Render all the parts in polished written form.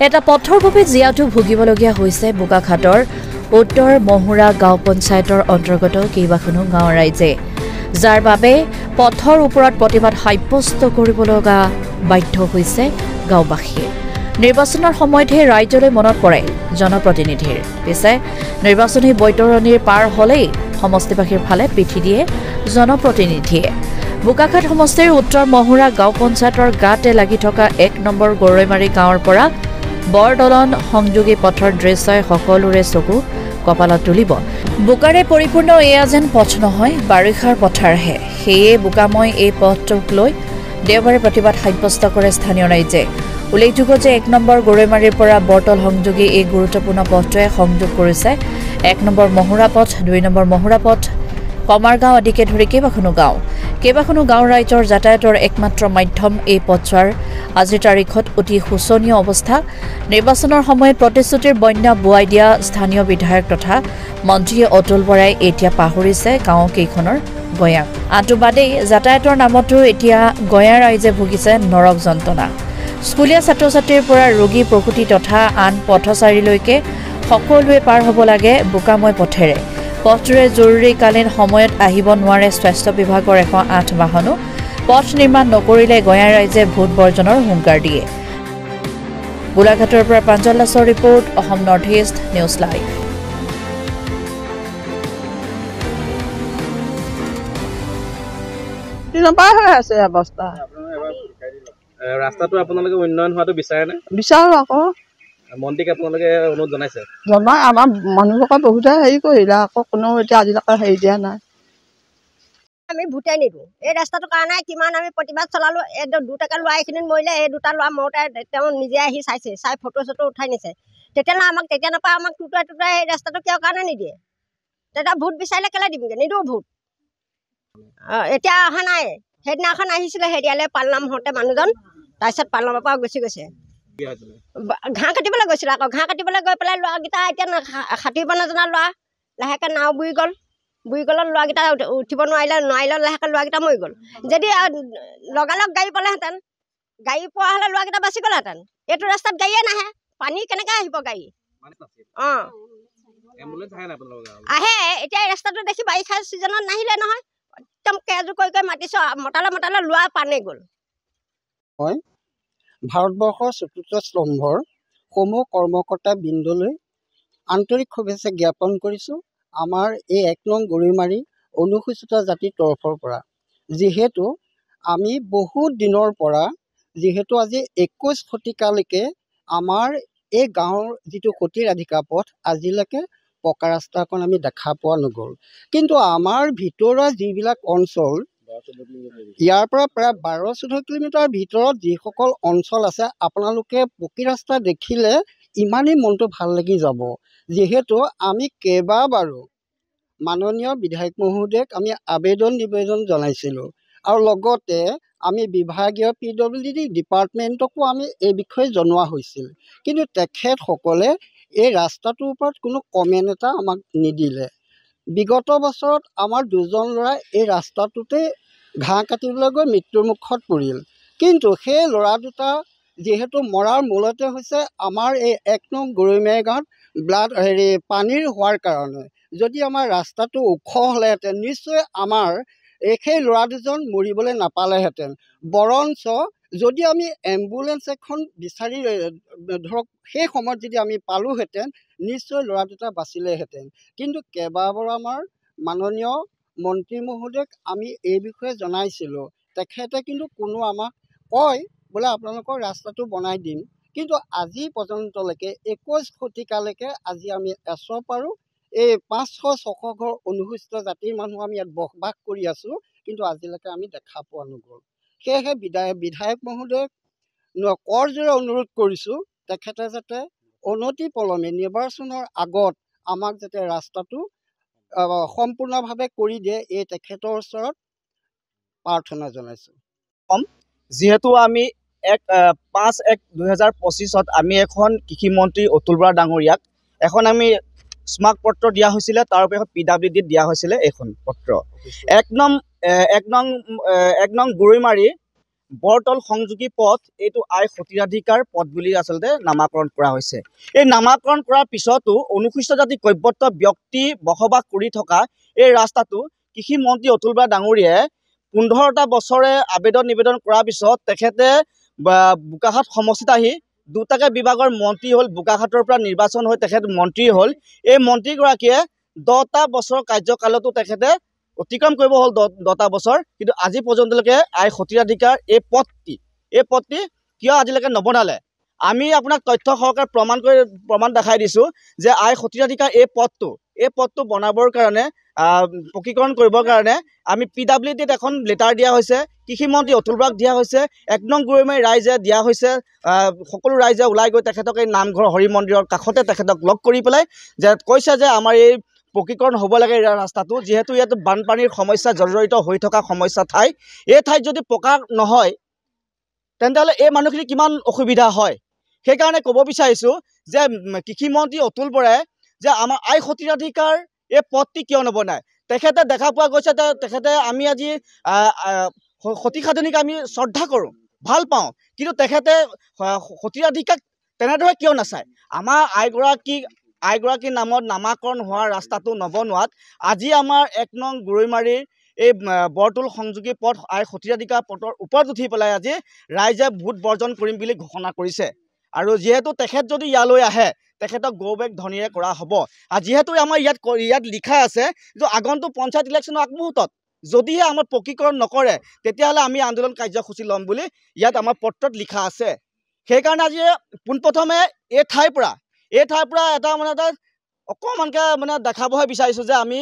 এটা পথৰ বাবে জিয়াটো ভুগিবলগীয়া হৈছে বোকাখাটৰ উত্তৰ মহুৰা গাঁও পঞ্চায়তৰ অন্তৰ্গত কেইবাখনো গাঁৱৰ ৰাইজে, যাৰ বাবে পথৰ ওপৰত প্ৰতিবাদ সাব্যস্ত কৰিবলগা বাধ্য হৈছে গাঁওবাসীয়ে। নিৰ্বাচনৰ সময়তহে ৰাইজলৈ মনত পৰে জনপ্ৰতিনিধিৰ, পিছে নিৰ্বাচনী বৈতৰণিৰ পাৰ হলেই সমষ্টিবাসীৰ ফালে পিঠি দিয়ে জনপ্ৰতিনিধিয়ে। বোকাখাট সমষ্টিৰ উত্তৰ মহুৰা গাঁও পঞ্চায়তৰ গাতে লাগি থকা ১ নম্বৰ গৰৈমাৰী গাঁৱৰ পৰা বৰদলন সংযোগী পথৰ দৃশ্যই সকলোৰে চকু কপালত তুলিব। বোকাৰে পৰিপূৰ্ণ এয়া যেন পথ নহয়, বাৰিষাৰ পথাৰহে। সেয়ে বোকাময় এই পথটোক লৈ দেওবাৰে প্ৰতিবাদ সাব্যস্ত কৰে স্থানীয় ৰাইজে। উল্লেখযোগ্য যে ১ নম্বৰ গৰৈমাৰীৰ পৰা বৰতল সংযোগী এই গুৰুত্বপূৰ্ণ পথটোৱে সংযোগ কৰিছে ১ নম্বৰ মহুৰা পথ, ২ নম্বৰ মহুৰা পথ, কমাৰগাঁও আদিকে ধৰি কেইবাখনো গাঁও। কেইবাখনো গাঁৱৰ ৰাইজৰ যাতায়াতৰ একমাত্ৰ মাধ্যম এই পথছোৱাৰ আজিৰ তাৰিখত অতি শোচনীয় অৱস্থা। নিৰ্বাচনৰ সময়ত প্ৰতিশ্ৰুতিৰ বন্যা বোৱাই দিয়া স্থানীয় বিধায়ক তথা মন্ত্ৰী অতুল বৰাই এতিয়া পাহৰিছে গাঁও কেইখনৰ গঞাক। আনটো বাদেই যাতায়াতৰ নামতো এতিয়া গঞা ৰাইজে ভুগিছে নৰক যন্ত্ৰণা। স্কুলীয়া ছাত্ৰ ছাত্ৰীৰ পৰা ৰোগী প্ৰসূতি তথা আন পথচাৰীলৈকে সকলোৱে পাৰ হ'ব লাগে বোকাময় পথেৰে। পথটোৰে জৰুৰীকালীন সময়ত আহিব নোৱাৰে স্বাস্থ্য বিভাগৰ ১০৮ বাহনো। পথ নিৰ্মাণ নকৰিলে গঞা ৰাইজে ভোট বৰ্জনৰ হুংকাৰ দিয়ে। গোলাঘাটৰ পৰা প্ৰাঞ্জল দাসৰ report, Assam north east news live. ৰাস্তাটো আপোনালোকে উন্নয়ন হোৱাটো বিচাৰে নে? বিচাৰো আকৌ। মন্ত্ৰীক আপোনালোকে অনুৰোধ জনাইছে? জনাই আমাৰ মানুহবোৰে বহুতে হেৰি কৰিলে, আকৌ কোনেও এতিয়া আজিলৈকে হেৰি দিয়া নাই। আমি ভোটে নিদিওঁ এই ৰাস্তাটোৰ কাৰণে। কিমান আমি প্ৰতিবাদ চলালো। এই ২ টকা লোৱা এইখিনিত মৰিলে, এই 2টা লোৱা মৰোতে তেওঁ নিজে আহি চাইছে, চাই ফটো চটো উঠাই নিছে। তেতিয়া আমাক তেতিয়া নাপায়, আমাক টুটাই এই ৰাস্তাটো কিয় কাৰণে নিদিয়ে? তেতিয়া ভোট বিচাৰিলে কেলে দিমগে? নিদিওঁ ভোট। এতিয়া অহা নাই। সেইদিনাখন আহিছিলে হেৰিয়ালৈ পালনাম হওঁতে মানুহজন, তাৰপিছত পালনামৰ পৰা গুচি গৈছে। ঘাঁহ কাটিবলৈ গৈছিলে আকৌ। ঘাঁহ কাটিবলৈ গৈ পেলাই ল'ৰাকেইটা এতিয়া সাঁতুৰিব নজনা ল'ৰা, লাহেকৈ নাও বুৰি গ'ল। বুৰি গ'লত ল'ৰাকেইটা উঠিব নোৱাৰিলে লাহেকৈ ল'ৰাকেইটা মৰি গ'ল। যদি লগালগ গাড়ী পালেহেঁতেন, গাড়ী পোৱা হ'লে ল'ৰাকেইটা বাচি গ'লহেঁতেন। এইটো ৰাস্তাত গাড়ীয়ে নাহে, পানী কেনেকৈ আহিব গাড়ী? অঁ আহে। এতিয়া এই ৰাস্তাটো দেখি বাৰিষা ছিজনত নাহিলে নহয়, একদম কেজু কৰি মাতিছোঁ, মতালে লোৱা পানী গ'ল। হয়, ভাৰতবৰ্ষৰ চতুৰ্থ স্তম্ভৰ সমূহ কৰ্মকৰ্তা বৃন্দলৈ আন্তৰিক শুভেচ্ছা জ্ঞাপন কৰিছোঁ আমাৰ এই ১ নং গৰৈমাৰী অনুসূচিত জাতিৰ তৰফৰ পৰা। যিহেতু আমি বহুত দিনৰ পৰা, যিহেতু আজি ২১ শতিকালৈকে আমাৰ এই গাঁৱৰ যিটো সতীৰাধিকা পথ আজিলৈকে পকা ৰাস্তা এখন আমি দেখা পোৱা নগ'ল। কিন্তু আমাৰ ভিতৰুৱা যিবিলাক অঞ্চল, ইয়াৰ পৰা প্ৰায় ১২-১৪ কিলোমিটাৰ ভিতৰত যিসকল অঞ্চল আছে, আপোনালোকে পকী ৰাস্তা দেখিলে ইমানেই মনটো ভাল লাগি যাব। যিহেতু আমি কেইবাবাৰো মাননীয় বিধায়ক মহোদয়ক আমি আবেদন নিবেদন জনাইছিলোঁ, আৰু লগতে আমি বিভাগীয় PWD ডিপাৰ্টমেণ্টকো আমি এই বিষয়ে জনোৱা হৈছিল। কিন্তু তেখেতসকলে এই ৰাস্তাটোৰ ওপৰত কোনো কমেণ্ট এটা আমাক নিদিলে। বিগত বছৰত আমাৰ 2জন ল'ৰা এই ৰাস্তাটোতে ঘাঁহ কাটিবলৈ গৈ মৃত্যুমুখত পৰিল। কিন্তু সেই ল'ৰা দুটা যিহেতু মৰাৰ মূলতে হৈছে আমাৰ এই ১ নং গৰৈমাৰী গাঁৱত পানীৰ হোৱাৰ কাৰণে। যদি আমাৰ ৰাস্তাটো ওখ হ'লেহেঁতেন নিশ্চয় আমাৰ সেই ল'ৰা দুজন মৰিবলৈ নাপালেহেঁতেন। বৰঞ্চ যদি আমি এম্বুলেঞ্চ এখন বিচাৰি ধৰক সেই সময়ত যদি আমি পালোহেঁতেন, নিশ্চয় ল'ৰা দুটা বাচিলেহেঁতেন। কিন্তু কেইবাবাৰো আমাৰ মাননীয় মন্ত্ৰী মহোদয়ক আমি এই বিষয়ে জনাইছিলোঁ। তেখেতে কিন্তু কোনো আমাক কয় বোলে আপোনালোকৰ ৰাস্তাটো বনাই দিম, কিন্তু আজি পৰ্যন্তলৈকে ২১ শতিকালৈকে আজি আমি পাৰোঁ এই ৫০০-৬০০ ঘৰ অনুসূচিত জাতিৰ মানুহ আমি ইয়াত বসবাস কৰি আছোঁ, কিন্তু আজিলৈকে আমি দেখা পোৱা নগ'ল। সেয়েহে বিধায়ক মহোদয়ক কৰজোৰে অনুৰোধ কৰিছোঁ, তেখেতে যাতে অনতি পলমে নিৰ্বাচনৰ আগত আমাক যাতে ৰাস্তাটো সম্পূৰ্ণভাৱে কৰি দিয়ে, এই তেখেতৰ ওচৰত প্ৰাৰ্থনা জনাইছোঁ। যিহেতু আমি ৫/১/২০২৫ আমি এখন কৃষিমন্ত্ৰী অতুল বৰা ডাঙৰীয়াক এখন আমি স্মাৰক পত্ৰ দিয়া হৈছিলে, তাৰ বাবে PWD দিয়া হৈছিলে। এইখন পত্ৰ ১ নং গৰৈমাৰী বৰতল সংযোগী পথ এইটো আই সতীৰাধিকাৰ পথ বুলি আচলতে নামাকৰণ কৰা হৈছে। এই নামাকৰণ কৰাৰ পিছতো অনুসূচিত জাতি কৈৱৰ্ত ব্যক্তি বসবাস কৰি থকা এই ৰাস্তাটো কৃষি মন্ত্ৰী অতুল বৰা ডাঙৰীয়াই 15টা বছৰে আবেদন নিবেদন কৰাৰ পিছত তেখেতে বোকাখাট সমষ্টিত আহি দুটাকে বিভাগৰ মন্ত্ৰী হ'ল। বোকাখাটৰ পৰা নিৰ্বাচন হৈ তেখেত মন্ত্ৰী হ'ল। এই মন্ত্ৰীগৰাকীয়ে 10টা বছৰ কাৰ্যকালতো তেখেতে অতিক্ৰম কৰিব হ'ল 10টা বছৰ, কিন্তু আজি পৰ্যন্তলৈকে আই সতীৰাধিকাৰ এই পথটি কিয় আজিলৈকে নবনালে? আমি আপোনাক তথ্য সহকাৰে প্ৰমাণ দেখাই দিছোঁ যে আই সতীৰাধিকাৰ এই পথটো বনাবৰ কাৰণে পকীকৰণ কৰিবৰ কাৰণে আমি PWDত এখন লেটাৰ দিয়া হৈছে, কৃষি মন্ত্ৰী অতুল বৰাক দিয়া হৈছে, 1 নং গৰৈমাৰী ৰাইজে দিয়া হৈছে। সকলো ৰাইজে ওলাই গৈ তেখেতক এই নামঘৰ হৰি মন্দিৰৰ কাষতে তেখেতক লগ কৰি পেলাই যে কৈছে যে আমাৰ এই পকীকৰণ হ'ব লাগে ৰাস্তাটো, যিহেতু ইয়াত বানপানীৰ সমস্যা জৰ্জৰিত হৈ থকা সমস্যা ঠাই। এই ঠাইত যদি পকা নহয় তেন্তেহ'লে এই মানুহখিনি কিমান অসুবিধা হয়। সেইকাৰণে ক'ব বিচাৰিছোঁ যে কৃষি মন্ত্ৰী অতুল বৰাই যে আমাৰ আই সতীৰাধিকাৰ এই পথটি কিয় নবনায়। তেখেতে দেখা পোৱা গৈছে তেখেতে আমি আজি সতী সাধনীক আমি শ্ৰদ্ধা কৰোঁ, ভাল পাওঁ, কিন্তু তেখেতে সতীৰাধিকাক তেনেদৰে কিয় নাচায়। আমাৰ আইগৰাকীৰ নামত নামাকৰণ হোৱা ৰাস্তাটো নবনোৱাত আজি আমাৰ 1 নং গৰৈমাৰীৰ এই বৰতল সংযোগী পথ আই সতীৰাধিকাৰ পথৰ ওপৰত উঠি পেলাই আজি ৰাইজে ভোট বৰ্জন কৰিম বুলি ঘোষণা কৰিছে। আৰু যিহেতু তেখেত যদি ইয়ালৈ আহে তেখেতক গৌবেগ ধ্বনিৰে কৰা হ'ব। আৰু যিহেতু আমাৰ ইয়াত লিখা আছে যে আগন্তুক পঞ্চায়ত ইলেকশ্যনৰ আগমুহূৰ্তত যদিহে আমাৰ পকীকৰণ নকৰে তেতিয়াহ'লে আমি আন্দোলন কাৰ্যসূচী ল'ম বুলি ইয়াত আমাৰ পত্ৰত লিখা আছে। সেইকাৰণে আজি পোনপ্ৰথমে এই ঠাইৰ পৰা এটা অকণমানকৈ দেখাবহে বিচাৰিছোঁ যে আমি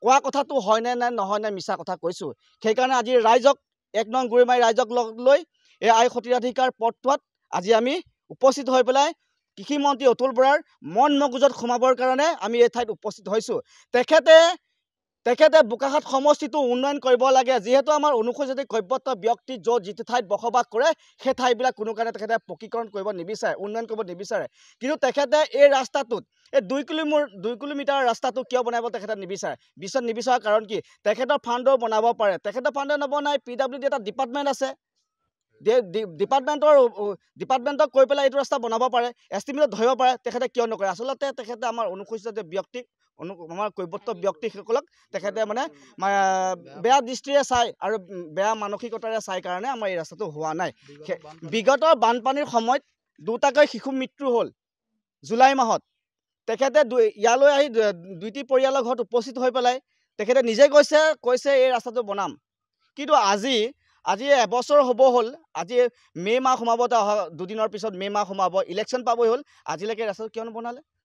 কোৱা কথাটো হয়নে নে নহয় নে মিছা কথা কৈছোঁ। সেইকাৰণে আজি ৰাইজক 1 নং গৰৈমাৰী ৰাইজক লগ লৈ এই আই সতীৰাধিকাৰ পথটোত আজি আমি উপস্থিত হৈ পেলাই কৃষি মন্ত্ৰী অতুল বৰাৰ মন মগজুত সোমাবৰ কাৰণে আমি এই ঠাইত উপস্থিত হৈছোঁ। তেখেতে বোকাখাট সমষ্টিটো উন্নয়ন কৰিব লাগে। যিহেতু আমাৰ অনুসূচিত কৈৱৰ্ত ব্যক্তি যিটো ঠাইত বসবাস কৰে সেই ঠাইবিলাক কোনো কাৰণে তেখেতে পকীকৰণ কৰিব নিবিচাৰে, উন্নয়ন কৰিব নিবিচাৰে। কিন্তু তেখেতে এই ৰাস্তাটোত এই 2 কিলোমিটাৰ ৰাস্তাটো কিয় বনাব তেখেতে নিবিচাৰাৰ কাৰণ কি? তেখেতৰ ফাণ্ডৰ বনাব পাৰে, তেখেতৰ ফাণ্ডে নবনাই। PWD এটা ডিপাৰ্টমেণ্ট আছে, ডিপাৰ্টমেণ্টক কৈ পেলাই এইটো ৰাস্তা বনাব পাৰে, এষ্টিমেটত ধৰিব পাৰে, তেখেতে কিয় নকৰে? আচলতে তেখেতে আমাৰ অনুসূচিত ব্যক্তিক আমাৰ কৈৱৰ্ত ব্যক্তিসকলক তেখেতে বেয়া দৃষ্টিৰে চায় আৰু বেয়া মানসিকতাৰে চাই কাৰণে আমাৰ এই ৰাস্তাটো হোৱা নাই। বিগত বানপানীৰ সময়ত 2টাকৈ শিশু মৃত্যু হ'ল জুলাই মাহত। তেখেতে ইয়ালৈ আহি 2টি পৰিয়ালৰ ঘৰত উপস্থিত হৈ পেলাই তেখেতে নিজে কৈছে এই ৰাস্তাটো বনাম। কিন্তু আজি এবছৰ হ'ব হ'ল, আজি মে' মাহ সোমাব, 2 দিনৰ পিছত মে' মাহ সোমাব, ইলেকশ্যন পাবই হ'ল, আজিলৈকে ৰাস্তাটো কিয়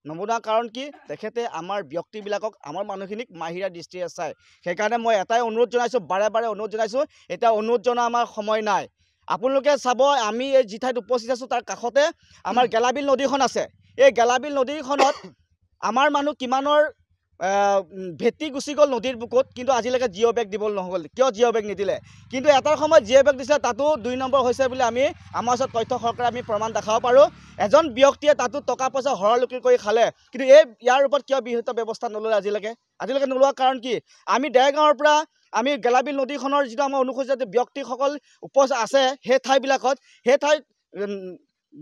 নবনোৱাৰ কাৰণ কি? তেখেতে আমাৰ ব্যক্তিবিলাকক আমাৰ মানুহখিনিক মাহিৰা দৃষ্টিৰে চায়। সেইকাৰণে মই এটাই অনুৰোধ জনাইছোঁ, বাৰে অনুৰোধ জনাইছোঁ, এতিয়া অনুৰোধ জনা আমাৰ সময় নাই। আপোনালোকে চাব আমি এই যি ঠাইত উপস্থিত আছোঁ তাৰ কাষতে আমাৰ গেলাবিল নদীখন আছে। এই গেলাবিল নদীখনত আমাৰ মানুহ কিমানৰ ভেটি গুচি গ'ল নদীৰ বুকুত, কিন্তু আজিলৈকে জিঅ' বেগ দিব নহ'ল। কিয় জিঅ' বেগ নিদিলে? কিন্তু এটাৰ সময়ত জিঅ' বেগ দিছিলে, তাতো 2 নম্বৰ হৈছে বুলি আমাৰ ওচৰত তথ্য সহকাৰে আমি প্ৰমাণ দেখাব পাৰোঁ। এজন ব্যক্তিয়ে তাতো টকা পইচা হৰলুকি কৰি খালে, কিন্তু ইয়াৰ ওপৰত কিয় বিহিত ব্যৱস্থা নল'লে আজিলৈকে নোলোৱাৰ কাৰণ কি? আমি দেৰগাঁৱৰ পৰা আমি গেলাবিল নদীখনৰ যিটো আমাৰ অনুসূচিত ব্যক্তিসকল উপস্থিত আছে সেই ঠাইবিলাকত, সেই ঠাইত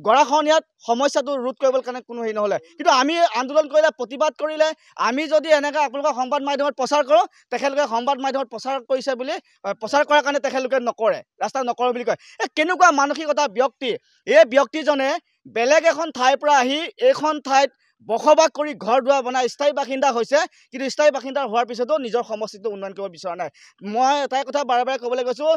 গৰাখহনীয়াত সমস্যাটো ৰোধ কৰিবলৈ কাৰণে কোনো হেৰি নহ'লে, কিন্তু আমি আন্দোলন কৰিলে, প্ৰতিবাদ কৰিলে, আমি যদি এনেকৈ আপোনালোকৰ সংবাদ মাধ্যমত প্ৰচাৰ কৰোঁ, তেখেতলোকে সংবাদ মাধ্যমত প্ৰচাৰ কৰিছে বুলি প্ৰচাৰ কৰাৰ কাৰণে তেখেতলোকে নকৰে, ৰাস্তা নকৰোঁ বুলি কয়। কেনেকুৱা মানসিকতা ব্যক্তি? এই ব্যক্তিজনে বেলেগ এখন ঠাইৰ পৰা আহি এইখন ঠাইত বসবাস কৰি ঘৰ দুৱাৰ বনাই স্থায়ী বাসিন্দা হৈছে, কিন্তু স্থায়ী বাসিন্দা হোৱাৰ পিছতো নিজৰ সমষ্টিটো উন্নয়ন কৰিব বিচৰা নাই। মই এটাই কথা বাৰে ক'বলৈ গৈছোঁ,